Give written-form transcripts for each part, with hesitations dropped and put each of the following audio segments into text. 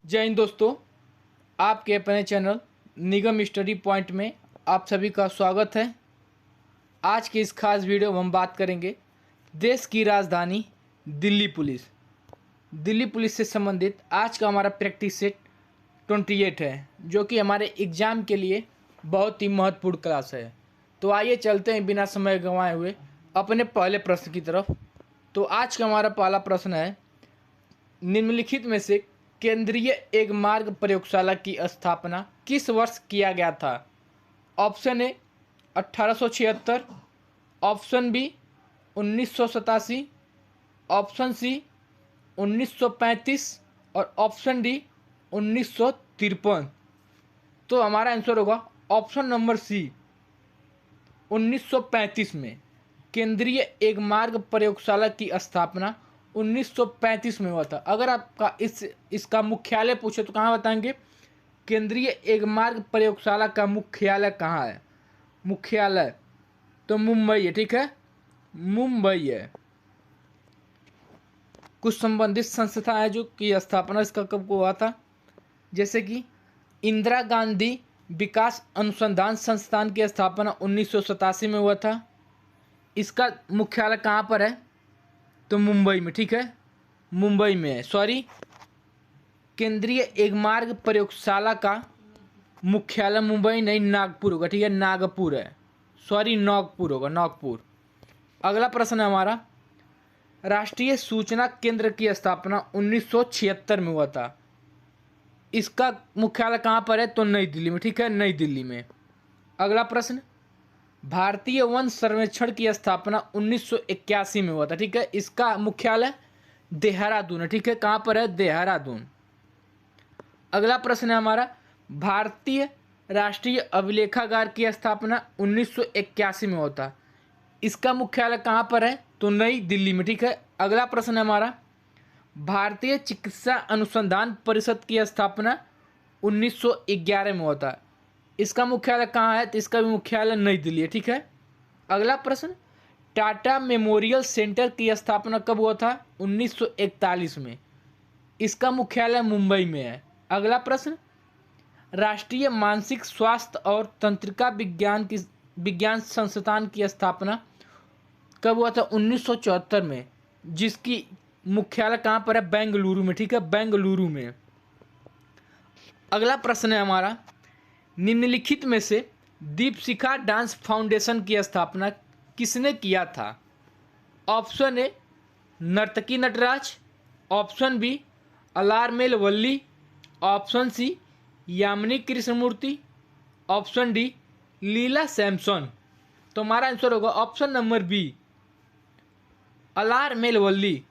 जय हिंद दोस्तों, आपके अपने चैनल निगम स्टडी पॉइंट में आप सभी का स्वागत है। आज की इस खास वीडियो में हम बात करेंगे देश की राजधानी दिल्ली पुलिस। दिल्ली पुलिस से संबंधित आज का हमारा प्रैक्टिस सेट 28 है, जो कि हमारे एग्ज़ाम के लिए बहुत ही महत्वपूर्ण क्लास है। तो आइए चलते हैं बिना समय गंवाए हुए अपने पहले प्रश्न की तरफ। तो आज का हमारा पहला प्रश्न है, निम्नलिखित में से केंद्रीय एग मार्ग प्रयोगशाला की स्थापना किस वर्ष किया गया था? Option A 1876, option B 1987, option C 1935 और ऑप्शन डी 1953। तो हमारा आंसर होगा ऑप्शन नंबर सी 1935 में। केंद्रीय एग मार्ग प्रयोगशाला की स्थापना 1935 में हुआ था। अगर आपका इसका मुख्यालय पूछे तो कहाँ बताएंगे? केंद्रीय एग मार्ग प्रयोगशाला का मुख्यालय कहाँ है? मुख्यालय तो मुंबई है, ठीक है, मुंबई है। कुछ संबंधित संस्था है जो कि स्थापना इसका कब हुआ था, जैसे कि इंदिरा गांधी विकास अनुसंधान संस्थान की स्थापना 1987 में हुआ था। इसका मुख्यालय कहाँ पर है? तो मुंबई में, ठीक है, मुंबई में है। सॉरी, केंद्रीय एग मार्ग प्रयोगशाला का मुख्यालय मुंबई नहीं, नागपुर होगा, ठीक है, नागपुर है। सॉरी, नागपुर होगा, नागपुर। अगला प्रश्न है हमारा, राष्ट्रीय सूचना केंद्र की स्थापना 1976 में हुआ था। इसका मुख्यालय कहाँ पर है? तो नई दिल्ली में, ठीक है, नई दिल्ली में। अगला प्रश्न, भारतीय वन सर्वेक्षण की स्थापना 1981 में हुआ था, ठीक है। इसका मुख्यालय देहरादून है, ठीक है, कहाँ पर है? देहरादून। अगला प्रश्न है हमारा, भारतीय राष्ट्रीय अभिलेखागार की स्थापना 1981 में हुआ था। इसका मुख्यालय कहाँ पर है? तो नई दिल्ली में, ठीक है। अगला प्रश्न है हमारा, भारतीय चिकित्सा अनुसंधान परिषद की स्थापना 1911 में हुआ था। इसका मुख्यालय कहाँ है? तो इसका भी मुख्यालय नई दिल्ली है, ठीक है। अगला प्रश्न, टाटा मेमोरियल सेंटर की स्थापना कब हुआ था? 1941 में। इसका मुख्यालय मुंबई में है। अगला प्रश्न, राष्ट्रीय मानसिक स्वास्थ्य और तंत्रिका विज्ञान संस्थान की स्थापना कब हुआ था? 1974 में, जिसकी मुख्यालय कहाँ पर है? बेंगलुरु में, ठीक है, बेंगलुरु में। अगला प्रश्न है हमारा, निम्नलिखित में से दीपशिखा डांस फाउंडेशन की स्थापना किसने किया था? Option A Nartaki Nataraj, option B Alarmel Valli, option C Yamini Krishnamurthy, option D Leela Samson. तो हमारा आंसर होगा option number B Alarmel Valli.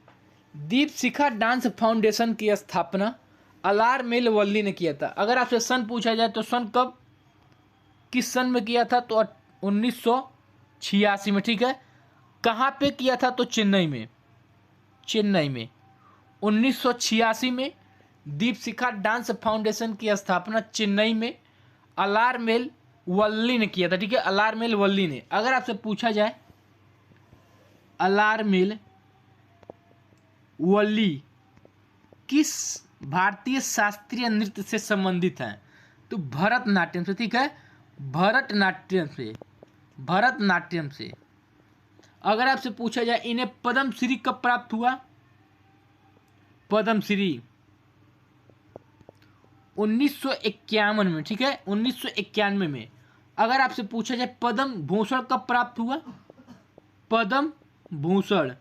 Deepshikha dance foundation की स्थापना अलारमेल वल्ली ने किया था। अगर आपसे सन पूछा जाए तो सन कब, किस सन में किया था? तो 1986 में, ठीक है। कहाँ पे किया था? तो चेन्नई में, चेन्नई में 1986 में दीपशिखा डांस फाउंडेशन की स्थापना चेन्नई में अलारमेल वल्ली ने किया था, ठीक है, अलारमेल वल्ली ने। अगर आपसे पूछा जाए अलारमेल वल्ली किस भारतीय शास्त्रीय नृत्य से संबंधित है? तो भरतनाट्यम से, ठीक है, भरतनाट्यम से, भरतनाट्यम से। अगर आपसे पूछा जाए इन्हें पद्मश्री कब प्राप्त हुआ? पद्मश्री 1951 में, ठीक है, 1991 में। अगर आपसे पूछा जाए पद्म भूषण कब प्राप्त हुआ? पद्म भूषण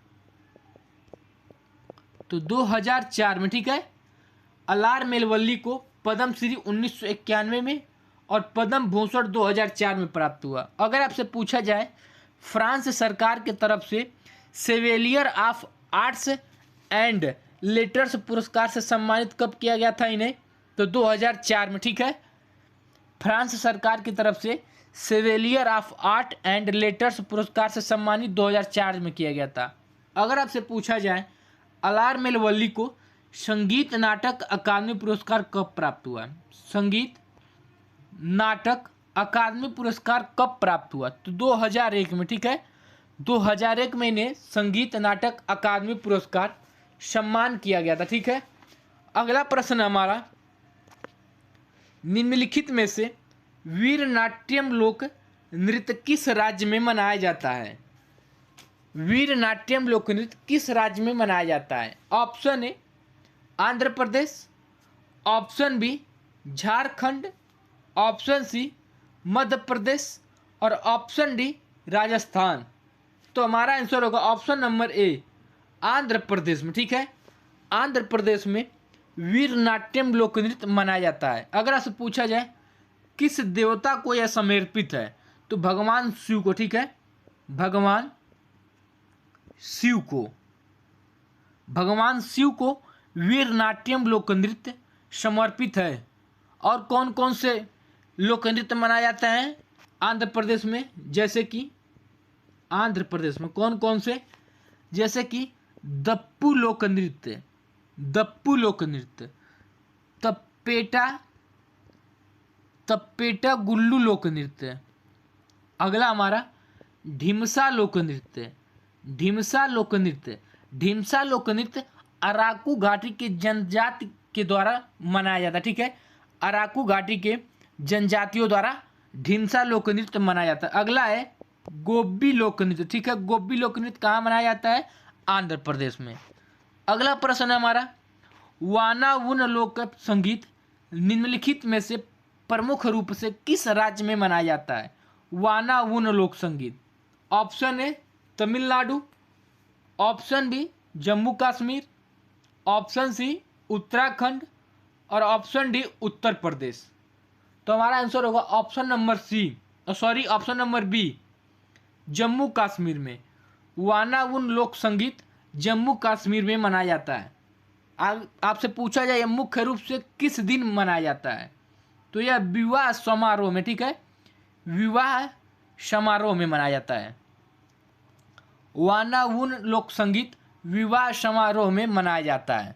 तो 2004 में, ठीक है। अलारमेल वल्ली को पद्मश्री 1991 में और पद्म भूषण 2004 में प्राप्त हुआ। अगर आपसे पूछा जाए फ्रांस सरकार की तरफ से सेवेलियर ऑफ आर्ट्स एंड लेटर्स पुरस्कार से सम्मानित कब किया गया था इन्हें? तो 2004 में, ठीक है। फ्रांस सरकार की तरफ से सेवेलियर ऑफ आर्ट एंड लेटर्स पुरस्कार से सम्मानित 2004 में किया गया था। अगर आपसे पूछा जाए अलारमेल वल्ली को संगीत नाटक अकादमी पुरस्कार कब प्राप्त हुआ? संगीत नाटक अकादमी पुरस्कार कब प्राप्त हुआ? तो 2001 में, ठीक है, 2001 में इन्हें संगीत नाटक अकादमी पुरस्कार सम्मान किया गया था, ठीक है। अगला प्रश्न हमारा, निम्नलिखित में से वीर नाट्यम लोक नृत्य किस राज्य में मनाया जाता है? वीर नाट्यम लोक नृत्य किस राज्य में मनाया जाता है? Option A Andhra Pradesh, option B Jharkhand, option C Madhya Pradesh और ऑप्शन डी राजस्थान। तो हमारा आंसर होगा option number A Andhra Pradesh में। ठीक है, आंध्र प्रदेश में वीर नाट्यम लोक नृत्य मनाया जाता है। अगर आपसे पूछा जाए किस देवता को यह समर्पित है तो भगवान शिव को। ठीक है, भगवान शिव को, भगवान शिव को वीर नाट्यम लोक नृत्य समर्पित है। और कौन कौन से लोक नृत्य मनाया जाता है आंध्र प्रदेश में? जैसे कि आंध्र प्रदेश में कौन कौन से, जैसे कि दप्पू लोक नृत्य, दप्पू लोक नृत्य, तप्पेटा गुल्लू लोक नृत्य। अगला हमारा ढिमसा लोक नृत्य, ढिमसा लोक नृत्य, ढिमसा लोक नृत्य अराकू घाटी के जनजाति के द्वारा मनाया जाता है। ठीक है, अराकू घाटी के जनजातियों द्वारा ढिमसा लोक नृत्य मनाया जाता है। अगला है गोब्बी लोक नृत्य। ठीक है, गोब्बी लोक नृत्य कहाँ मनाया जाता है? आंध्र प्रदेश में। अगला प्रश्न है हमारा वानावुन लोक संगीत निम्नलिखित में से प्रमुख रूप से किस राज्य में मनाया जाता है? वानावुन लोक संगीत। Option A Tamil Nadu, option B Jammu Kashmir, option C Uttarakhand और ऑप्शन डी उत्तर प्रदेश। तो हमारा आंसर होगा option number C, option number B Jammu Kashmir में। वानावुन लोक संगीत जम्मू कश्मीर में मनाया जाता है। आपसे पूछा जाए मुख्य रूप से किस दिन मनाया जाता है तो यह विवाह समारोह में। ठीक है, विवाह समारोह में मनाया जाता है। वानावुन लोक संगीत विवाह समारोह में मनाया जाता है।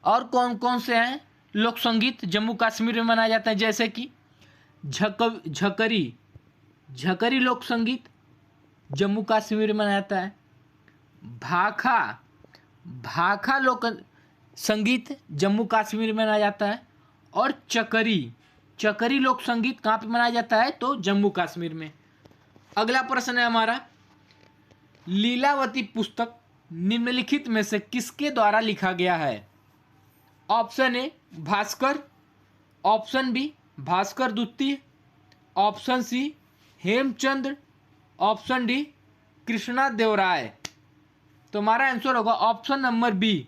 और कौन कौन से हैं लोक संगीत जम्मू कश्मीर में मनाया जाता है? जैसे कि झकरी लोक संगीत जम्मू कश्मीर में मनाया जाता है। भाखा लोक संगीत जम्मू कश्मीर में मनाया जाता है। और चकरी लोक संगीत कहाँ पे मनाया जाता है तो जम्मू कश्मीर में। अगला प्रश्न है हमारा लीलावती पुस्तक निम्नलिखित में से किसके द्वारा लिखा गया है? Option A Bhaskar, option B Bhaskar द्वितीय, option C Hemachandra, option D Krishna Devaraya. तो हमारा आंसर होगा ऑप्शन नंबर बी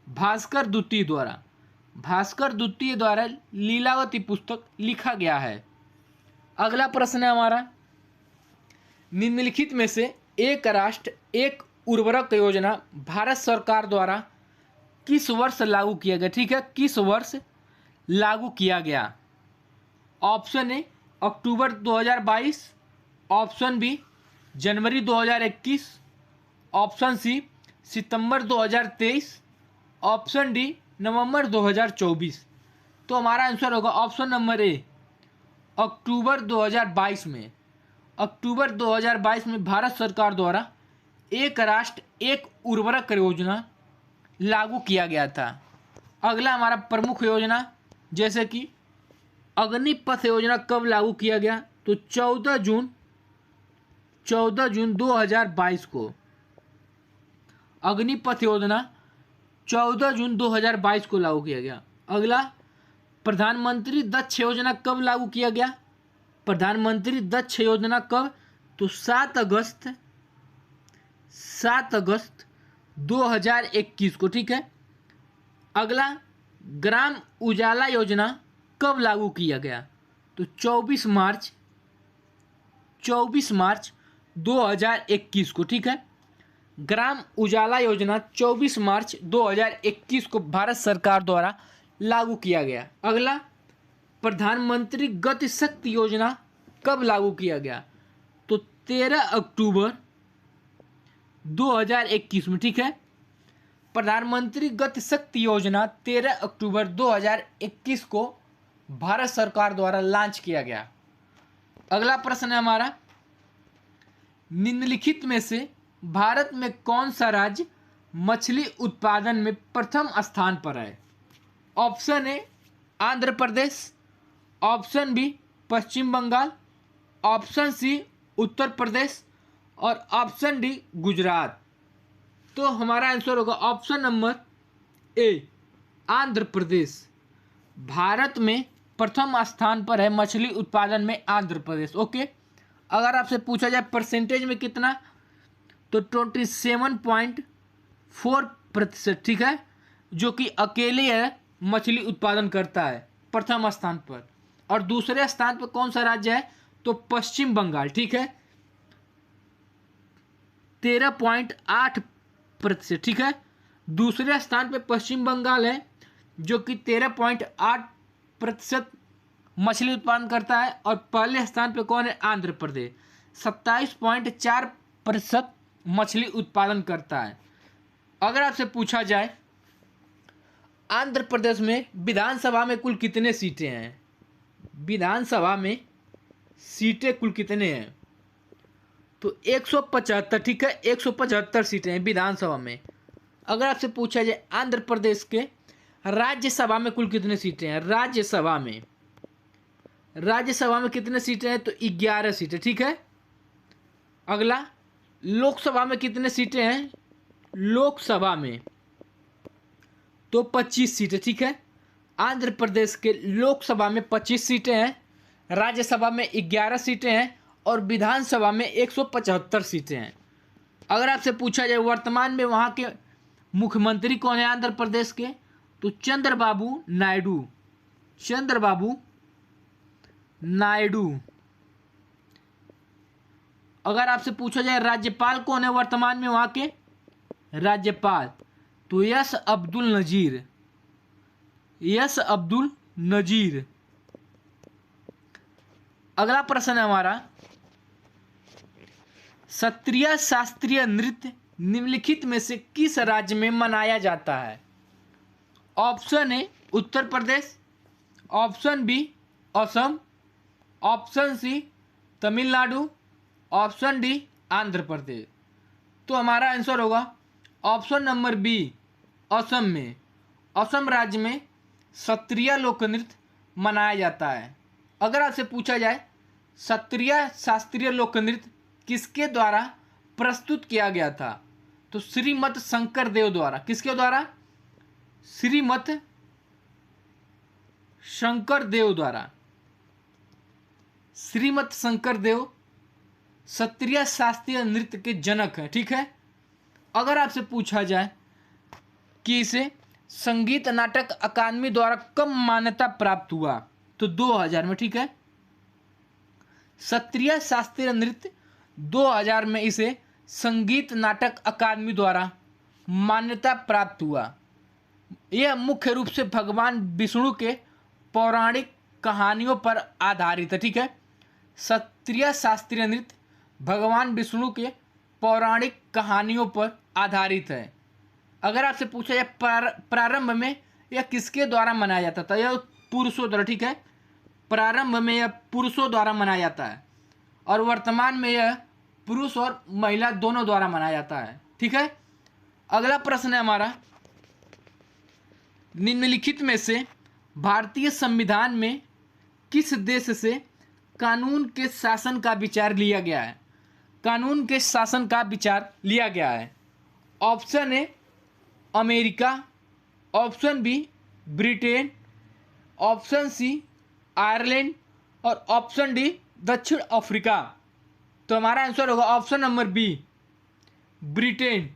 भास्कर द्वितीय द्वारा। भास्कर द्वितीय द्वारा लीलावती पुस्तक लिखा गया है। अगला प्रश्न है हमारा निम्नलिखित में से एक राष्ट्र एक उर्वरक योजना भारत सरकार द्वारा किस वर्ष लागू किया गया? ठीक है, किस वर्ष लागू किया गया? ऑप्शन ए अक्टूबर 2022, ऑप्शन बी जनवरी 2021, ऑप्शन सी सितंबर 2023, ऑप्शन डी नवंबर 2024। तो हमारा आंसर होगा ऑप्शन नंबर ए अक्टूबर 2022 में। अक्टूबर 2022 में भारत सरकार द्वारा एक राष्ट्र एक उर्वरक योजना लागू किया गया था। अगला हमारा प्रमुख योजना जैसे कि अग्निपथ योजना कब लागू किया गया तो 14 जून 2022 को। अग्निपथ योजना 14 जून 2022 को लागू किया गया। अगला प्रधानमंत्री दक्ष योजना कब लागू किया गया? प्रधानमंत्री दक्ष योजना कब तो 7 अगस्त 2021 को। ठीक है, अगला ग्राम उजाला योजना कब लागू किया गया तो 24 मार्च 2021 को। ठीक है, ग्राम उजाला योजना 24 मार्च 2021 को भारत सरकार द्वारा लागू किया गया। अगला प्रधानमंत्री गति शक्ति योजना कब लागू किया गया तो 13 अक्टूबर 2021 में। ठीक है, प्रधानमंत्री गति शक्ति योजना 13 अक्टूबर 2021 को भारत सरकार द्वारा लॉन्च किया गया। अगला प्रश्न है हमारा निम्नलिखित में से भारत में कौन सा राज्य मछली उत्पादन में प्रथम स्थान पर है? Option A Andhra Pradesh, option B Paschim Bangal, option C Uttar Pradesh और ऑप्शन डी गुजरात। तो हमारा आंसर होगा option number A Andhra Pradesh. Bharat में प्रथम स्थान पर है मछली उत्पादन में आंध्र प्रदेश। ओके, अगर आपसे पूछा जाए परसेंटेज में कितना, तो 27.4%, ठीक है, जो कि अकेले है मछली उत्पादन करता है प्रथम स्थान पर। और दूसरे स्थान पर कौन सा राज्य है, तो पश्चिम बंगाल, ठीक है, 13.8%, ठीक है। दूसरे स्थान पर पश्चिम बंगाल है जो कि 13.8% मछली उत्पादन करता है। और पहले स्थान पर कौन है, आंध्र प्रदेश, 27.4% मछली उत्पादन करता है। अगर आपसे पूछा जाए आंध्र प्रदेश में विधानसभा में कुल कितने सीटें हैं, विधानसभा में सीटें कुल कितने हैं, तो 175, ठीक है, 175 सीटें हैं विधानसभा में। अगर आपसे पूछा जाए आंध्र प्रदेश के राज्यसभा में कुल कितने सीटें हैं, राज्यसभा में कितने सीटें हैं, तो 11 सीटें, ठीक है। अगला, लोकसभा में कितने सीटें हैं, लोकसभा में तो 25 सीटें, ठीक है। आंध्र प्रदेश के लोकसभा में 25 सीटें हैं, राज्यसभा में 11 सीटें हैं और विधानसभा में 175 सीटें हैं। अगर आपसे पूछा जाए वर्तमान में वहाँ के मुख्यमंत्री कौन है आंध्र प्रदेश के, तो चंद्रबाबू नायडू। अगर आपसे पूछा जाए राज्यपाल कौन है वर्तमान में वहाँ के राज्यपाल, तो यस अब्दुल नजीर। अगला प्रश्न है हमारा, सत्रीय शास्त्रीय नृत्य निम्नलिखित में से किस राज्य में मनाया जाता है। Option A Uttar Pradesh, option B Assam, option C Tamil Nadu, option D Andhra Pradesh. तो हमारा आंसर होगा ऑप्शन नंबर बी असम में। असम राज्य में सत्रीय लोक नृत्य मनाया जाता है। अगर आपसे पूछा जाए सत्रीय शास्त्रीय लोक नृत्य किसके द्वारा प्रस्तुत किया गया था, तो श्रीमत शंकरदेव द्वारा। किसके द्वारा, श्रीमत शंकरदेव द्वारा। श्रीमत शंकरदेव सत्रीय शास्त्रीय नृत्य के जनक हैं, ठीक है। अगर आपसे पूछा जाए कि इसे संगीत नाटक अकादमी द्वारा कब मान्यता प्राप्त हुआ, तो 2000 में, ठीक है। सत्रीय शास्त्रीय नृत्य 2000 में इसे संगीत नाटक अकादमी द्वारा मान्यता प्राप्त हुआ। यह मुख्य रूप से भगवान विष्णु के पौराणिक कहानियों पर आधारित है, ठीक है। सत्रीय शास्त्रीय नृत्य भगवान विष्णु के पौराणिक कहानियों पर आधारित है। अगर आपसे पूछा जाए प्रारंभ में यह किसके द्वारा मनाया जाता था, यह पुरुषों द्वारा, ठीक है। प्रारंभ में यह पुरुषों द्वारा मनाया जाता है और वर्तमान में यह पुरुष और महिला दोनों द्वारा मनाया जाता है, ठीक है। अगला प्रश्न है हमारा, निम्नलिखित में से भारतीय संविधान में किस देश से कानून के शासन का विचार लिया गया है। कानून के शासन का विचार लिया गया है। Option A America, option B Britain, option C Ireland और ऑप्शन डी दक्षिण अफ्रीका। तो हमारा आंसर होगा option number B Britain.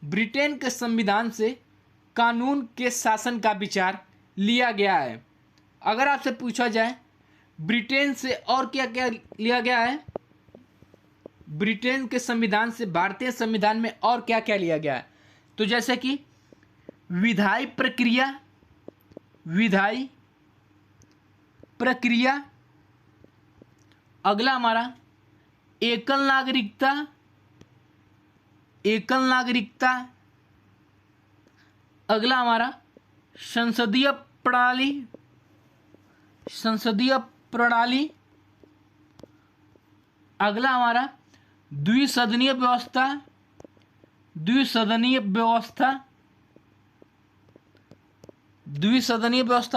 Britain के संविधान से कानून के शासन का विचार लिया गया है। अगर आपसे पूछा जाए ब्रिटेन से और क्या क्या लिया गया है, ब्रिटेन के संविधान से भारतीय संविधान में और क्या क्या लिया गया है, तो जैसे कि विधायी प्रक्रिया, अगला हमारा एकल नागरिकता, अगला हमारा संसदीय प्रणाली, अगला हमारा द्विसदनीय व्यवस्था,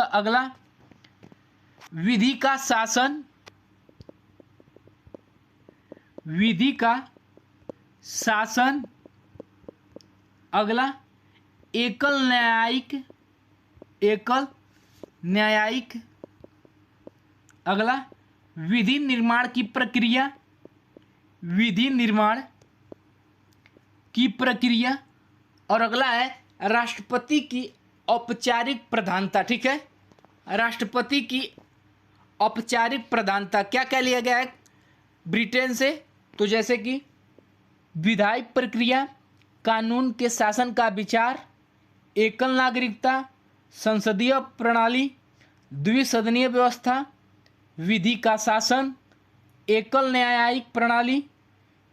अगला विधि का शासन, विधि का शासन। अगला एकल न्यायिक, एकल न्यायिक। अगला विधि निर्माण की प्रक्रिया, विधि निर्माण की प्रक्रिया। और अगला है राष्ट्रपति की औपचारिक प्रधानता। ठीक है, राष्ट्रपति की औपचारिक प्रधानता क्या क्या लिया गया है ब्रिटेन से? तो जैसे कि विधायी प्रक्रिया, कानून के शासन का विचार, एकल नागरिकता, संसदीय प्रणाली, द्विसदनीय व्यवस्था, विधि का शासन, एकल न्यायिक प्रणाली,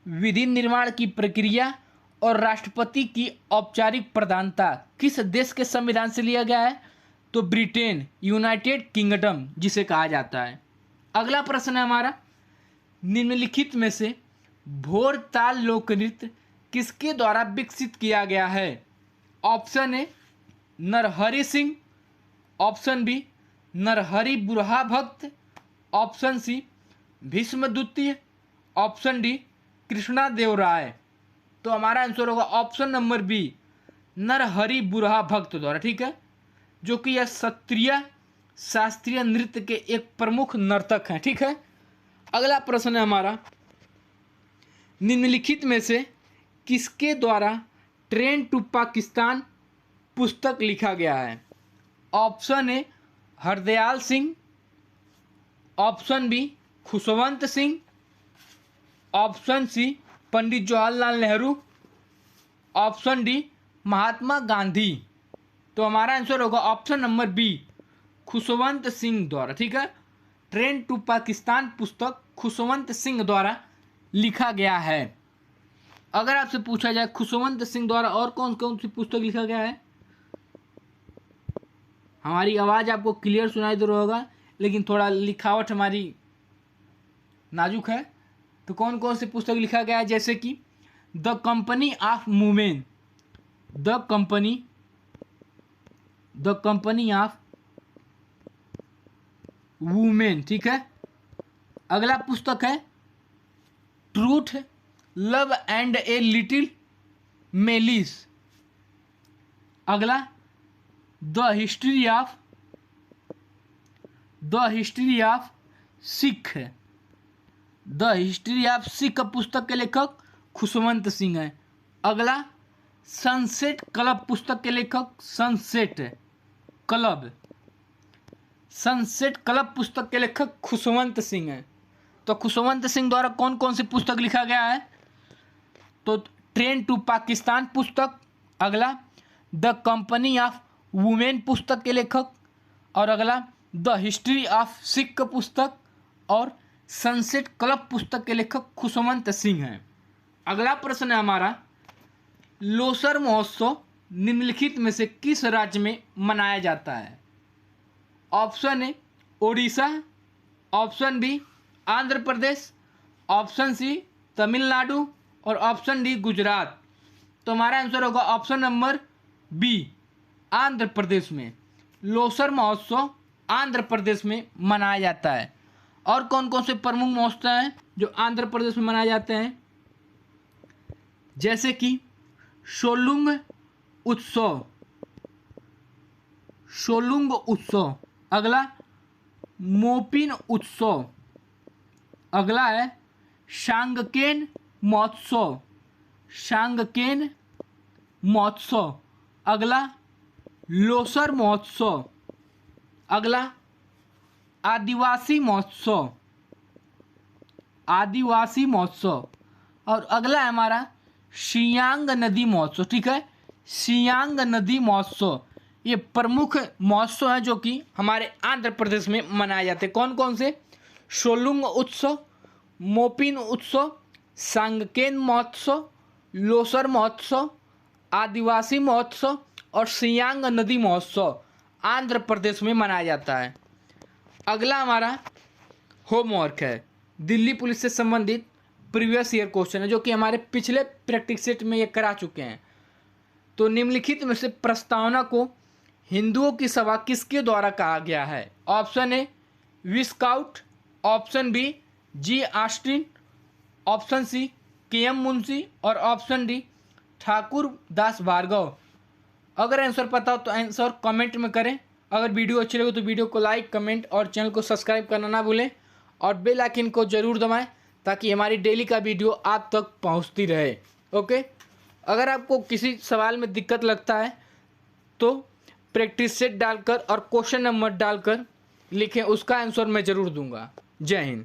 विधि निर्माण की प्रक्रिया और राष्ट्रपति की औपचारिक प्रधानता किस देश के संविधान से लिया गया है? तो ब्रिटेन, यूनाइटेड किंगडम जिसे कहा जाता है। अगला प्रश्न है हमारा, निम्नलिखित में से भोरताल लोक नृत्य किसके द्वारा विकसित किया गया है? Option A Narahari Singh, option B Narahari Burha Bhakat, option C Bhishma द्वितीय, ऑप्शन डी कृष्णा देव राय। तो हमारा आंसर होगा option number B Narahari Burha Bhakat द्वारा। ठीक है, जो कि यह क्षत्रिय शास्त्रीय नृत्य के एक प्रमुख नर्तक हैं। ठीक है, अगला प्रश्न है हमारा, निम्नलिखित में से किसके द्वारा ट्रेन टू पाकिस्तान पुस्तक लिखा गया है? Option A Hardayal Singh, option B Khushwant Singh, option C Pandit Jawaharlal Nehru, option D Mahatma Gandhi. तो हमारा आंसर होगा option number B Khushwant Singh द्वारा। ठीक है, ट्रेन टू पाकिस्तान पुस्तक खुशवंत सिंह द्वारा लिखा गया है। अगर आपसे पूछा जाए खुशवंत सिंह द्वारा और कौन कौन सी पुस्तक लिखा गया है, हमारी आवाज़ आपको क्लियर सुनाई दे रहा होगा लेकिन थोड़ा लिखावट हमारी नाजुक है। तो कौन कौन सी पुस्तक लिखा गया है? जैसे कि the company of women, the company of women. ठीक है, अगला पुस्तक है truth, love and a little malice. अगला the history of Sikh, the history of Sikh पुस्तक के लेखक खुशवंत सिंह हैं। अगला सनसेट क्लब पुस्तक के लेखक सनसेट क्लब पुस्तक के लेखक खुशवंत सिंह हैं। तो खुशवंत सिंह द्वारा कौन कौन सी पुस्तक लिखा गया है? तो ट्रेन टू पाकिस्तान पुस्तक, अगला द कंपनी ऑफ वुमेन पुस्तक के लेखक, और अगला द हिस्ट्री ऑफ सिख पुस्तक और सनसेट क्लब पुस्तक के लेखक खुशवंत सिंह हैं। अगला प्रश्न है हमारा, लोसर महोत्सव निम्नलिखित में से किस राज्य में मनाया जाता है? Option A Odisha, option B Andhra Pradesh, option C Tamil Nadu और ऑप्शन डी गुजरात। तो हमारा आंसर होगा option number B Andhra Pradesh में। लोसर महोत्सव आंध्र प्रदेश में मनाया जाता है। और कौन कौन से प्रमुख महोत्सव हैं जो आंध्र प्रदेश में मनाए जाते हैं? जैसे कि सोलुंग उत्सव, अगला मोपिन उत्सव, अगला है शांगकेन महोत्सव, अगला लोसर महोत्सव, अगला आदिवासी महोत्सव और अगला है हमारा सियांग नदी महोत्सव। ठीक है, सियांग नदी महोत्सव ये प्रमुख महोत्सव हैं जो कि हमारे आंध्र प्रदेश में मनाए जाते हैं। कौन कौन से? सोलुंग उत्सव, मोपिन उत्सव, सांगकेन महोत्सव, लोसर महोत्सव, आदिवासी महोत्सव और सियांग नदी महोत्सव आंध्र प्रदेश में मनाया जाता है। अगला हमारा होमवर्क है, दिल्ली पुलिस से संबंधित प्रीवियस ईयर क्वेश्चन है जो कि हमारे पिछले प्रैक्टिस सेट में ये करा चुके हैं। तो निम्नलिखित में से प्रस्तावना को हिंदुओं की सभा किसके द्वारा कहा गया है? Option A viscount, option B G Austin, option C K M. Munshi और ऑप्शन डी ठाकुर दास भार्गव। अगर आंसर पता हो तो आंसर कमेंट में करें। अगर वीडियो अच्छी लगे तो वीडियो को लाइक, कमेंट और चैनल को सब्सक्राइब करना ना भूलें और बेल आइकन को जरूर दबाएं ताकि हमारी डेली का वीडियो आप तक पहुंचती रहे। ओके, अगर आपको किसी सवाल में दिक्कत लगता है तो प्रैक्टिस सेट डालकर और क्वेश्चन नंबर डालकर लिखें, उसका आंसर मैं ज़रूर दूंगा। जय हिंद।